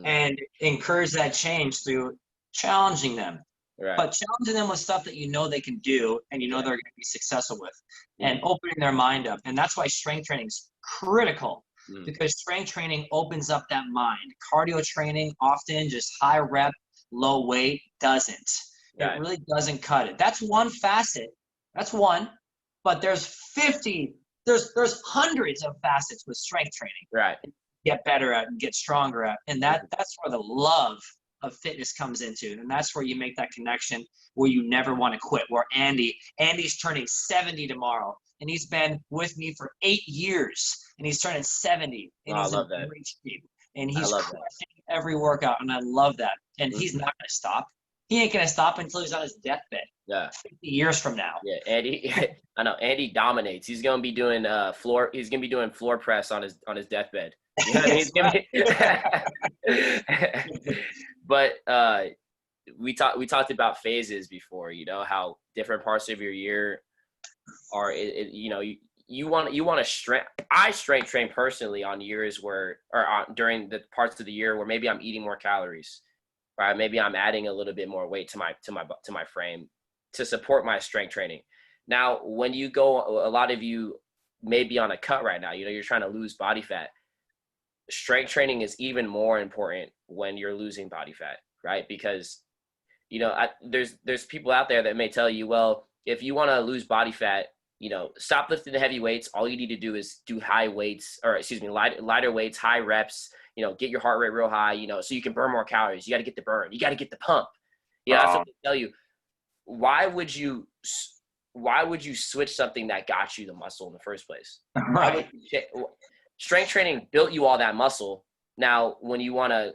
and encourage that change through challenging them, but challenging them with stuff that they can do and they're going to be successful with, and opening their mind up. And that's why strength training is critical, because strength training opens up that mind. Cardio training, often just high rep, low weight, doesn't. It really doesn't cut it. That's one facet. That's one, but there's hundreds of facets with strength training. Right. Get better at and get stronger at, and that's where the love of fitness comes into. And that's where you make that connection where you never want to quit. Where Andy's turning 70 tomorrow, and he's been with me for 8 years, and he's turning 70, and Oh, I he's in love that. great shape, and I he's love crushing that. every workout, and I love that. And he's not going to stop. He ain't going to stop until he's on his deathbed. Yeah. 50 years from now. Yeah, Andy. I know Andy dominates. He's gonna be doing He's gonna be doing floor press on his deathbed. You know what I mean? But we talked about phases before. You know how different parts of your year are. You know, you want to strength. I strength train personally on years during the parts of the year where maybe I'm eating more calories, right? Maybe I'm adding a little bit more weight to my frame to support my strength training. Now, when you go, a lot of you may be on a cut right now. You know, you're trying to lose body fat. Strength training is even more important when you're losing body fat, right? Because, you know, there's people out there that may tell you, well, if you want to lose body fat, you know, stop lifting the heavy weights. All you need to do is do lighter weights, high reps, you know, get your heart rate real high, you know, so you can burn more calories. You got to get the burn. You got to get the pump. You know, that's what they tell you. Why would you switch something that got you the muscle in the first place? Right. Strength training built you all that muscle. Now, when you want to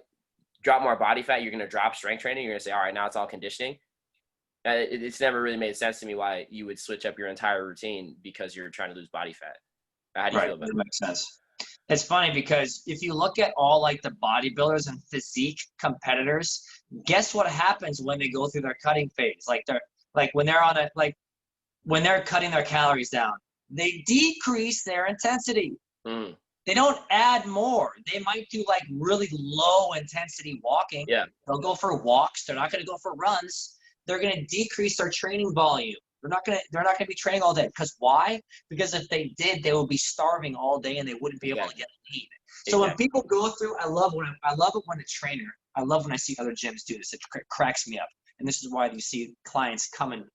drop more body fat, you're going to drop strength training. You're going to say, all right, now it's all conditioning. It's never really made sense to me why you would switch up your entire routine because you're trying to lose body fat. How do you feel about that? Makes sense. It's funny because if you look at all like the bodybuilders and physique competitors, guess what happens when they go through their cutting phase? When they're cutting their calories down, they decrease their intensity. They don't add more. They might do like really low intensity walking. Yeah. They'll go for walks. They're not going to go for runs. They're going to decrease their training volume. They're not going to be training all day. Because why? Because if they did, they would be starving all day and they wouldn't be able to get lean. So when people go through, I love it when a trainer, I love when I see other gyms do this. It cracks me up. And this is why you see clients coming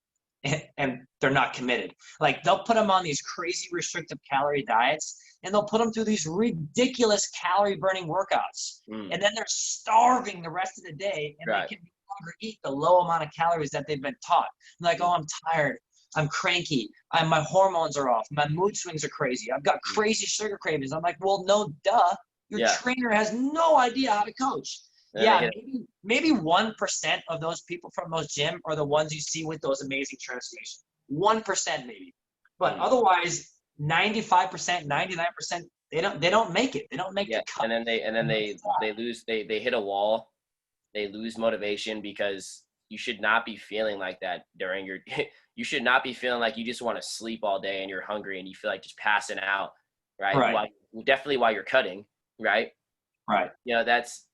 and they're not committed. Like they'll put them on these crazy restrictive calorie diets and they'll put them through these ridiculous calorie burning workouts. And then they're starving the rest of the day and they can no longer eat the low amount of calories that they've been taught. I'm like, oh, I'm tired. I'm cranky. My hormones are off. My mood swings are crazy. I've got crazy sugar cravings. I'm like, well, no, duh. Your trainer has no idea how to coach. Maybe 1% of those people from those gym are the ones you see with those amazing transformations. 1% maybe. But otherwise, 95%, 99%, they don't make it. They don't make the cut. And then they lose, they hit a wall. They lose motivation because you should not be feeling like that during your you should not be feeling like you just want to sleep all day and you're hungry and you feel like just passing out, right? Definitely while you're cutting, right? Right. You know, that's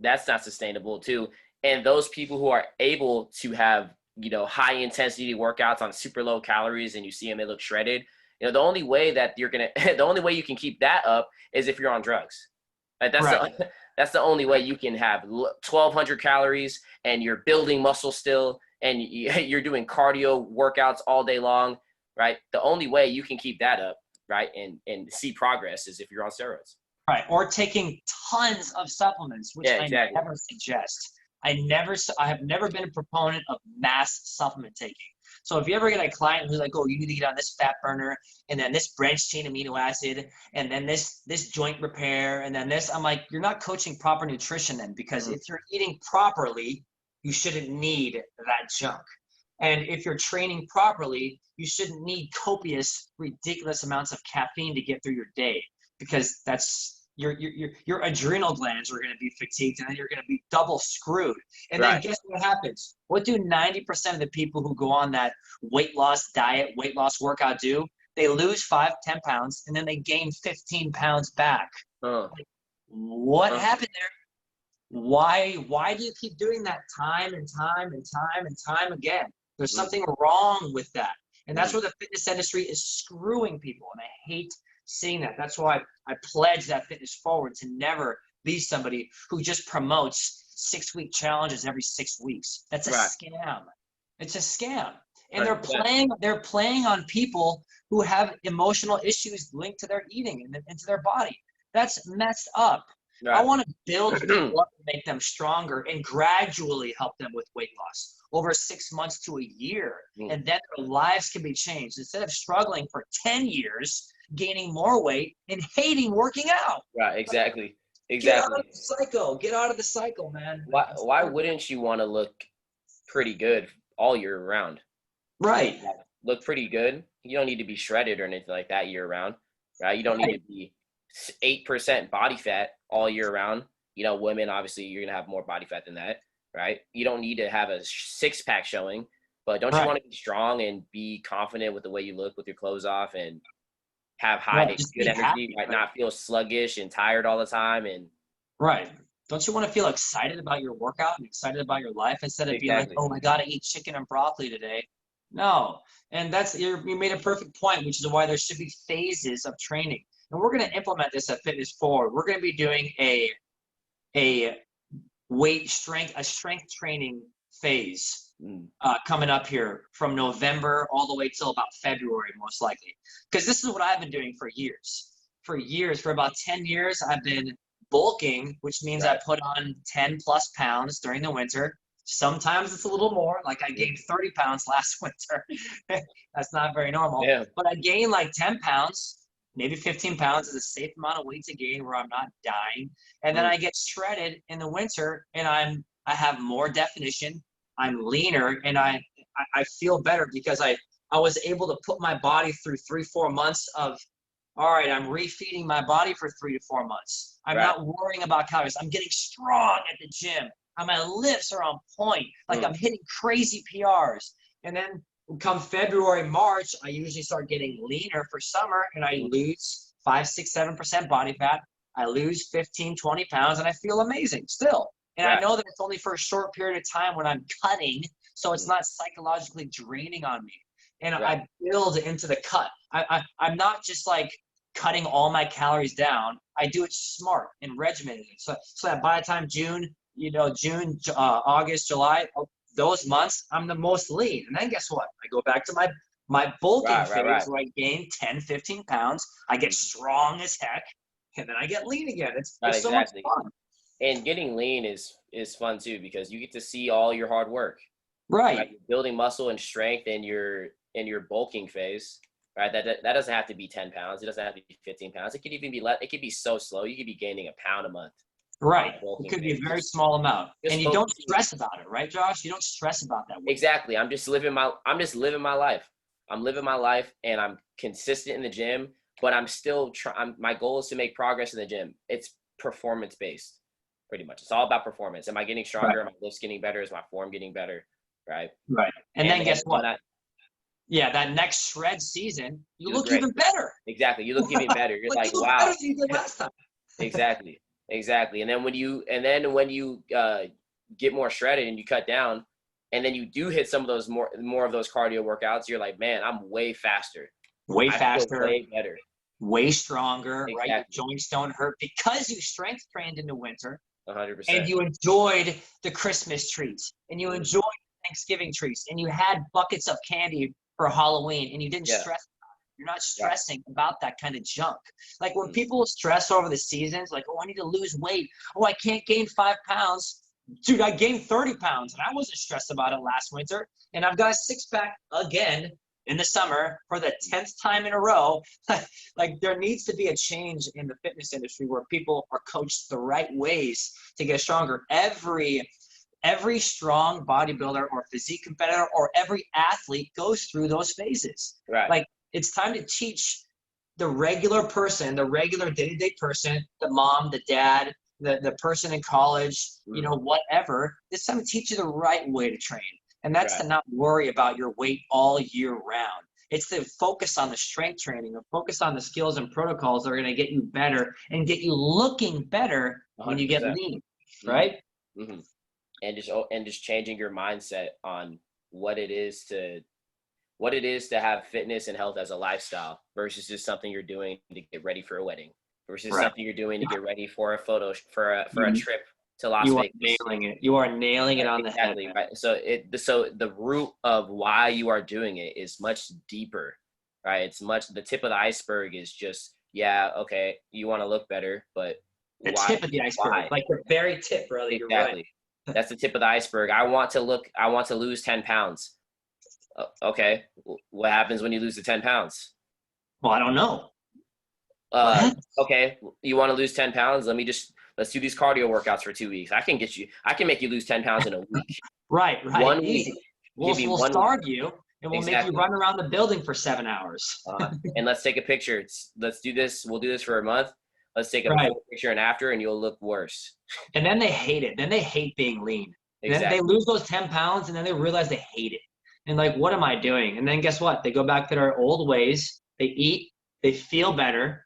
not sustainable too. And those people who are able to have, you know, high intensity workouts on super low calories and you see them, they look shredded. You know, the only way you can keep that up is if you're on drugs. Right? That's the only way you can have 1,200 calories and you're building muscle still and you're doing cardio workouts all day long, right? The only way you can keep that up, right, and see progress is if you're on steroids. Right, or taking tons of supplements, which I never suggest. I have never been a proponent of mass supplement taking. So if you ever get a client who's like, oh, you need to get on this fat burner, and then this branched chain amino acid, and then this joint repair, and then this, I'm like, you're not coaching proper nutrition then, because if you're eating properly, you shouldn't need that junk. And if you're training properly, you shouldn't need copious, ridiculous amounts of caffeine to get through your day, because that's your adrenal glands are going to be fatigued, and then you're going to be double screwed. And then guess what happens? What do 90% of the people who go on that weight loss diet, weight loss workout do? They lose 5-10 pounds, and then they gain 15 pounds back. What happened there? Why do you keep doing that time and time and time and time again? There's something wrong with that. And that's where the fitness industry is screwing people. And I hate seeing that. That's why I pledge that fitness forward to never be somebody who just promotes 6-week challenges every 6 weeks. That's a scam. It's a scam. And they're playing on people who have emotional issues linked to their eating and to their body. That's messed up. I Right. want to build people up and make them stronger and gradually help them with weight loss over 6 months to a year. Mm. And then their lives can be changed. Instead of struggling for 10 years, gaining more weight and hating working out. Right. Exactly. Get out of Exactly. the cycle. Get out of the cycle, man. Why wouldn't you want to look pretty good all year round? Right. Look pretty good. You don't need to be shredded or anything like that year round, right? You don't need Right. to be 8% body fat all year round. You know, women, obviously, you're going to have more body fat than that, right? You don't need to have a six pack showing, but don't you Right. want to be strong and be confident with the way you look with your clothes off and have Right. Just good be energy, happy. right? Right. Not feel sluggish and tired all the time. And Right. Don't you want to feel excited about your workout and excited about your life instead of being like, exactly. oh, I got to eat chicken and broccoli today? No. And you made a perfect point, which is why there should be phases of training. And we're going to implement this at Fitness Forward. We're going to be doing a strength training phase Mm, coming up here from November all the way till about February, most likely. Because this is what I've been doing for years. For about 10 years, I've been bulking, which means I right. put on 10 plus pounds during the winter. Sometimes it's a little more, like I gained 30 pounds last winter. That's not very normal. Yeah. But I gained like 10 pounds, maybe 15 pounds is a safe amount of weight to gain where I'm not dying. And then Mm, I get shredded in the winter and I have more definition. I'm leaner and I feel better because I was able to put my body through 3-4 months of, all right, I'm refeeding my body for 3 to 4 months. I'm right. not worrying about calories. I'm getting strong at the gym. And my lifts are on point. Like Mm, I'm hitting crazy PRs. And then come February, March, I usually start getting leaner for summer and I mm, lose 5, 6, 7% body fat. I lose 15, 20 pounds and I feel amazing still. And I right. know that it's only for a short period of time when I'm cutting, so it's Mm, not psychologically draining on me. And right. I build into the cut. I'm not just like cutting all my calories down. I do it smart and regimented. So that by the time June, August, July, those months, I'm the most lean. And then guess what? I go back to my bulking Right. Right. phase Right. where I gain 10, 15 pounds. I get Mm, strong as heck, and then I get lean again. right. It's so much Exactly. fun. And getting lean is fun too because you get to see all your hard work. Right? Right. You're building muscle and strength in your bulking phase. Right? That doesn't have to be 10 pounds. It doesn't have to be 15 pounds. It could even be less. It could be so slow. You could be gaining a pound a month on Right. a It bulking could be a phase. very small amount. And Just you don't focusing. stress about it, right, Josh? You don't stress about that weight. Exactly. I'm just living my life. I'm living my life and I'm consistent in the gym, but I'm still trying. My goal is to make progress in the gym. It's performance based, pretty much. It's all about performance. Am I getting Right. stronger? Am my lifts getting better? Is my form getting better? Right. Right. And And then then guess what? when I Yeah, that next shred season, you you look look great. even better. Exactly. You look even better. You're Like you like, look better wow. than you did last time. Exactly. Exactly. And then when you get more shredded and you cut down, and then you do hit some of those more of those cardio workouts, you're like, man, I'm way faster. Way I feel faster, way better. way stronger, right? Your Exactly. joints don't hurt because you strength trained in the winter and 100%. you enjoyed the Christmas treats and you Mm, enjoyed Thanksgiving treats and you had buckets of candy for Halloween and you didn't yeah. stress. You're not Right. stressing about that kind of junk. Like when Mm, people stress over the seasons, like, oh, I need to lose weight. Oh, I can't gain 5 pounds. Dude, I gained 30 pounds and I wasn't stressed about it last winter. And I've got a six pack again in the summer for the 10th time in a row. Like there needs to be a change in the fitness industry where people are coached the right ways to get stronger. Every strong bodybuilder or physique competitor or every athlete goes through those phases. right. Like it's time to teach the regular person, the regular day-to-day person, the mom, the dad, the person in college, Mm, whatever. It's time to teach you the right way to train. And that's right. to not worry about your weight all year round. It's to focus on the strength training or focus on the skills and protocols that are going to get you better and get you looking better when you get 100%. lean, Hmm. right? Hmm. And just changing your mindset on what it is to have fitness and health as a lifestyle versus just something you're doing to get ready for a wedding versus Right. something you're doing to get ready for a photo for a You, trip to Las you are Vegas. nailing it. You are nailing it Right, on the head, exactly man. right. So the root of why you are doing it is much deeper, right? It's much the tip of the iceberg is just yeah, okay, you want to look better, but The Why? tip of the iceberg, Why? like the very tip, brother. You're right. Exactly. That's the tip of the iceberg. I want to lose 10 pounds. Okay. What happens when you lose the 10 pounds? Well, I don't know. Uh, What? okay. You want to lose 10 pounds? Let's do these cardio workouts for 2 weeks. I can make you lose 10 pounds in a week. Right. 1 Easy. week. We'll Give me we'll 1 week. starve you, and we'll make you Exactly. run around the building for 7 hours. And let's take a picture. Let's do this. We'll do this for a month. Let's take a Right. before picture and after, and you'll look worse. And then they hate it. Then they hate being lean. Then they Exactly. lose those 10 pounds, and then they realize they hate it. And like, what am I doing? And then guess what? They go back to their old ways. They eat. They feel better.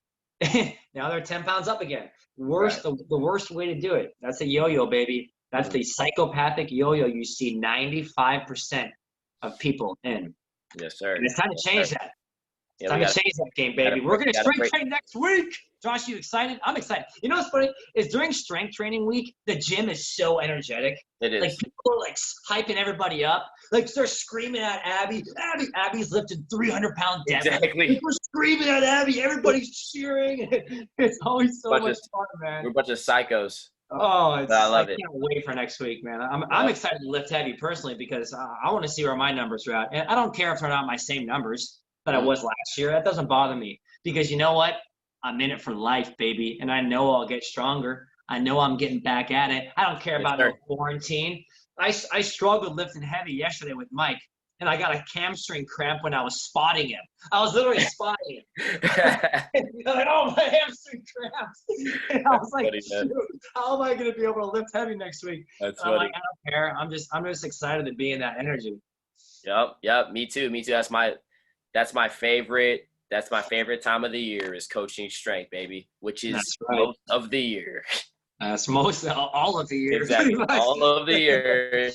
Now they're 10 pounds up again. Worst, Right. the worst way to do it. That's a yo-yo, baby. That's the psychopathic yo-yo you see 95% of people in. Yes, sir. And it's time to change that. Yeah, Time to change that game, baby. We're going to strength train next week. Josh, you excited? I'm excited. You know what's funny? Is during strength training week, the gym is so energetic. It is. Like, people are like hyping everybody up. Like, they're screaming at Abby. Abby's lifted 300-pound deadlift. Exactly. Like, we're screaming at Abby. Everybody's cheering. It's always so much fun, man. We're a bunch of psychos. Oh, I love it. I can't wait for next week, man. I'm excited to lift heavy personally because I want to see where my numbers are at. And I don't care if they're not my same numbers that I was last year. That doesn't bother me because you know what? I'm in it for life, baby. And I know I'll get stronger. I know I'm getting back at it. I don't care about no quarantine. I struggled lifting heavy yesterday with Mike, and I got a hamstring cramp when I was spotting him. I was literally spotting him. I'm like, oh, my hamstring cramps. And I was like, shoot, how am I going to be able to lift heavy next week? That's funny. I'm like, I don't care. I'm just excited to be in that energy. Yep. Me too. That's my favorite time of the year is coaching strength, baby, which is most of the year. That's most all of the year. Exactly. All of the year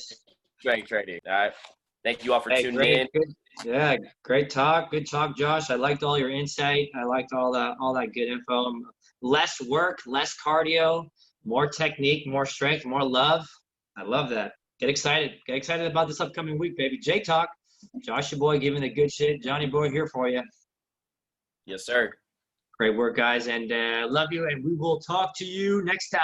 strength training. All right. Thank you all for tuning in. Yeah, great talk. Good talk, Josh. I liked all your insight. I liked all that good info. Less work, less cardio, more technique, more strength, more love. I love that. Get excited. Get excited about this upcoming week, baby. J Talk. Josh, your boy, giving the good shit. Johnny boy here for you. Yes, sir. Great work, guys. And love you. And we will talk to you next time.